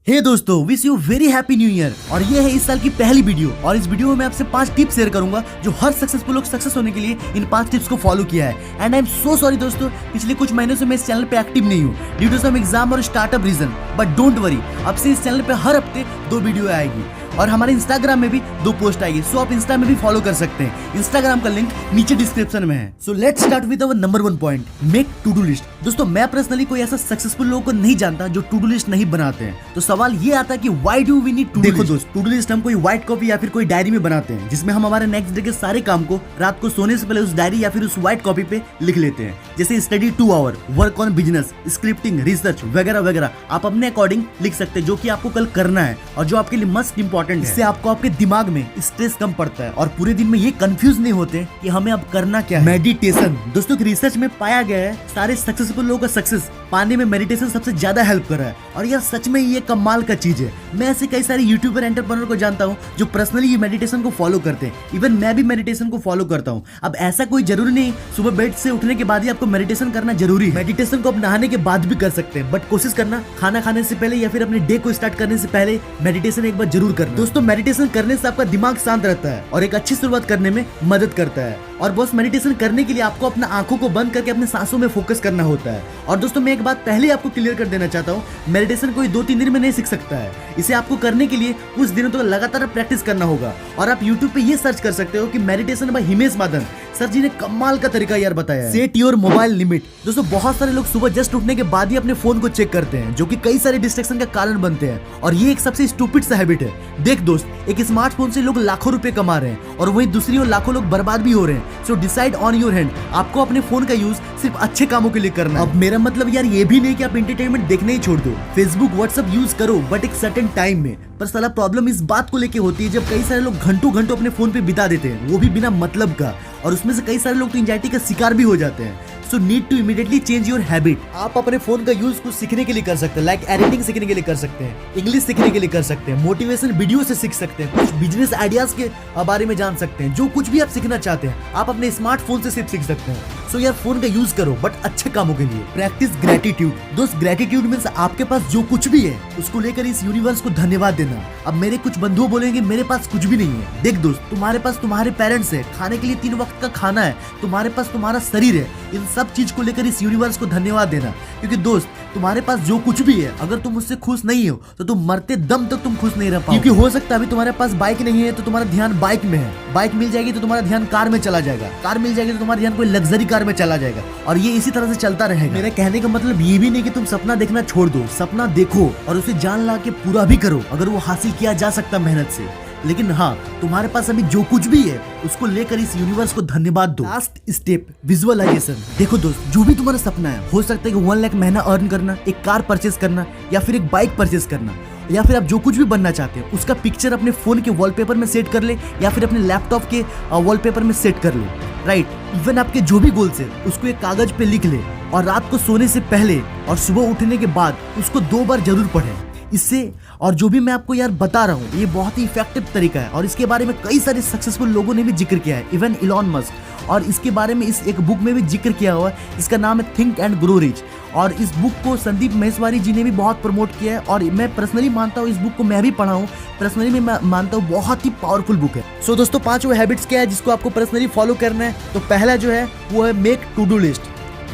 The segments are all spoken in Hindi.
हे दोस्तों, wish you very happy new year. और ये है इस साल की पहली वीडियो और इस वीडियो में मैं आपसे 5 टिप्स शेयर करूंगा जो हर सक्सेसफुल लोग सक्सेस होने के लिए इन 5 टिप्स को फॉलो किया है। And I am so sorry दोस्तों, पिछले कुछ महीनों से मैं इस चैनल पे एक्टिव नहीं हूँ ड्यू टू सम एग्जाम और startup reason. But don't worry, अब से इस चैनल पे हर हफ्ते 2 वीडियो आएगी और हमारे इंस्टाग्राम में भी 2 पोस्ट आएगी। सो आप इंस्टा में भी फॉलो कर सकते हैं। इंस्टाग्राम का लिंक नीचे डिस्क्रिप्शन में है। So let's start with our number 1 point, make to do list. दोस्तों, मैं पर्सनली कोई ऐसा सक्सेसफुल लोगों को नहीं जानता जो टू डू लिस्ट नहीं बनाते हैं। तो सवाल ये आता है कि why do we need to do list. देखो दोस्त, टू डू लिस्ट हम कोई व्हाइट कॉपी या फिर कोई डायरी में बनाते हैं जिसमें हम हमारे नेक्स्ट डे के सारे काम को रात को सोने से पहले उस डायरी या फिर उस व्हाइट कॉपी पे लिख लेते हैं। जैसे study 2 hour, work on business, scripting, research वगैरह वगैरह आप अपने अकॉर्डिंग लिख सकते हैं जो कि आपको कल करना है और जो आपके लिए मस्ट इंपॉर्टेंट है। इससे आपको आपके दिमाग में स्ट्रेस कम पड़ता है और पूरे दिन में ये कंफ्यूज नहीं होते कि हमें अब करना क्या है। मेडिटेशन, दोस्तों की रिसर्च में पाया गया है सारे सक्सेसफुल लोगों का सक्सेस पाने में मेडिटेशन सबसे ज्यादा हेल्प कर रहा है। और यार सच में ये कमाल का चीज है। मैं ऐसे कई सारे यूट्यूबर एंटरप्रेन्योर को जानता हूँ जो पर्सनली ये मेडिटेशन को फॉलो करते हैं। इवन मैं भी मेडिटेशन को फॉलो करता हूँ। अब ऐसा कोई जरूरी नहीं सुबह बेड से उठने के बाद ही आपको मेडिटेशन करना जरूरी है। मेडिटेशन को आप नहाने के बाद भी कर सकते हैं, बट कोशिश करना खाना खाने से पहले या फिर अपने डे को स्टार्ट करने से पहले मेडिटेशन एक बार जरूर करना। दोस्तों, मेडिटेशन करने से आपका दिमाग शांत रहता है और एक अच्छी शुरुआत करने में मदद करता है। और बस मेडिटेशन करने के लिए आपको अपना आंखों को बंद करके अपने सांसों में फोकस करना होता है। और दोस्तों, मैं एक बात पहले आपको क्लियर कर देना चाहता हूँ, मेडिटेशन कोई 2-3 दिन में नहीं सीख सकता है। इसे आपको करने के लिए कुछ दिनों तक लगातार प्रैक्टिस करना होगा। और आप यूट्यूब पे ये सर्च कर सकते हो कि meditation by Himesh Madan. Sir ji ने कमाल का तरीका यार बताया है। Set your mobile limit. दोस्तों, बहुत सारे लोग सुबह जस्ट उठने के बाद ही अपने फोन को चेक करते हैं जो कि कई सारे डिस्ट्रैक्शन का कारण बनते हैं और ये एक सबसे स्टूपिड सा हैबिट है। देख दोस्त, एक स्मार्टफोन से लोग लाखों रुपए कमा रहे हैं और वहीं दूसरी ओर लाखों लोग बर्बाद भी हो रहे हैं। So decide on your hand, आपको अपने फोन का यूज सिर्फ अच्छे कामों के लिए करना है। अब मेरा मतलब यार ये भी नहीं कि आप एंटरटेनमेंट देखने ही छोड़ दो। फेसबुक व्हाट्सएप यूज करो बट एक सर्टेन टाइम में। पर साला प्रॉब्लम इस बात को लेके होती है जब कई सारे लोग घंटों घंटों अपने फोन पे बिता देते हैं, वो भी बिना मतलब का। और उसमें से कई सारे लोग तो एंजाइटी का शिकार भी हो जाते हैं। So need to immediately change your habit. आप अपने फोन का यूज कुछ सीखने के लिए कर सकते हैं, लाइक एडिटिंग सीखने के लिए कर सकते हैं, इंग्लिश सीखने के लिए कर सकते हैं, मोटिवेशनल वीडियो से सीख सकते हैं, कुछ बिजनेस आइडियाज के बारे में जान सकते हैं। जो कुछ भी आप सीखना चाहते हैं आप अपने स्मार्टफोन से सिर्फ सीख सकते हैं। सो यार फोन का यूज करो बट अच्छे कामों के लिए। Practice gratitude. दोस्त, ग्रेटिट्यूड मींस आपके पास जो कुछ भी है उसको लेकर इस यूनिवर्स को धन्यवाद देना। अब मेरे कुछ बंधु बोलेंगे मेरे पास कुछ भी नहीं है। देख दोस्त, तुम्हारे पास तुम्हारे पेरेंट्स है, खाने के लिए 3 वक्त का खाना है, तुम्हारे पास तुम्हारा शरीर है। इन सब चीज को लेकर इस यूनिवर्स को धन्यवाद देना। क्योंकि दोस्त, तुम्हारे पास जो कुछ भी है अगर तुम उससे खुश नहीं हो तो तुम मरते दम तक तुम खुश नहीं रह पाओगे। क्योंकि हो सकता है अभी तुम्हारे पास बाइक नहीं है तो तुम्हारा ध्यान बाइक में है, बाइक मिल जाएगी तो तुम्हारा ध्यान कार में चला जाएगा, कार मिल जाएगी तो तुम्हारा ध्यान कोई लग्जरी कार में चला जाएगा और ये इसी तरह से चलता रहेगा। मेरा कहने का मतलब ये भी नहीं कि तुम सपना देखना छोड़ दो, सपना देखो और उसे जान ला के पूरा भी करो अगर वो हासिल किया जा सकता मेहनत से। लेकिन हाँ, तुम्हारे पास अभी जो कुछ भी है उसको लेकर इस यूनिवर्स को धन्यवाद दो। Last step, visualisation. देखो दोस्त, जो भी तुम्हारा सपना है, हो सकता है कि 1 लाख महीना अर्न करना, एक कार परचेज करना या फिर एक बाइक परचेज करना, या फिर आप जो कुछ भी बनना चाहते हो उसका पिक्चर अपने फोन के वॉलपेपर में सेट कर ले या फिर अपने लैपटॉप के वॉलपेपर में सेट कर ले। राइट, इवन आपके जो भी गोल्स है उसको एक कागज पे लिख ले और रात को सोने से पहले और सुबह उठने के बाद उसको 2 बार जरूर पढ़ें। इससे और जो भी मैं आपको यार बता रहा हूँ ये बहुत ही इफेक्टिव तरीका है और इसके बारे में कई सारे सक्सेसफुल लोगों ने भी जिक्र किया है, इवन इलॉन मस्क। और इसके बारे में इस एक बुक में भी जिक्र किया हुआ है, इसका नाम है थिंक एंड ग्रो रिच। और इस बुक को संदीप महेश्वरी जी ने भी बहुत प्रमोट किया है और मैं पर्सनली मानता हूँ, इस बुक को मैं भी पढ़ा हूँ, पर्सनली मैं मानता हूँ बहुत ही पावरफुल बुक है। सो दोस्तों, 5 वो हैबिट्स क्या है जिसको आपको पर्सनली फॉलो करना है। तो पहला जो है वो है मेक टू डू लिस्ट,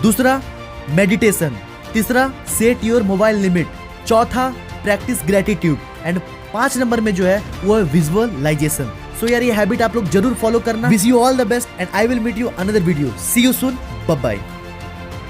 दूसरा मेडिटेशन, तीसरा सेट योर मोबाइल लिमिट, चौथा प्रैक्टिस ग्रेटिट्यूड एंड 5 नंबर में जो है वो है विजुअलाइजेशन। सो यार ये हैबिट आप लोग जरूर फॉलो करना। Wish you all the best and I will meet you another video. See you soon, bye bye.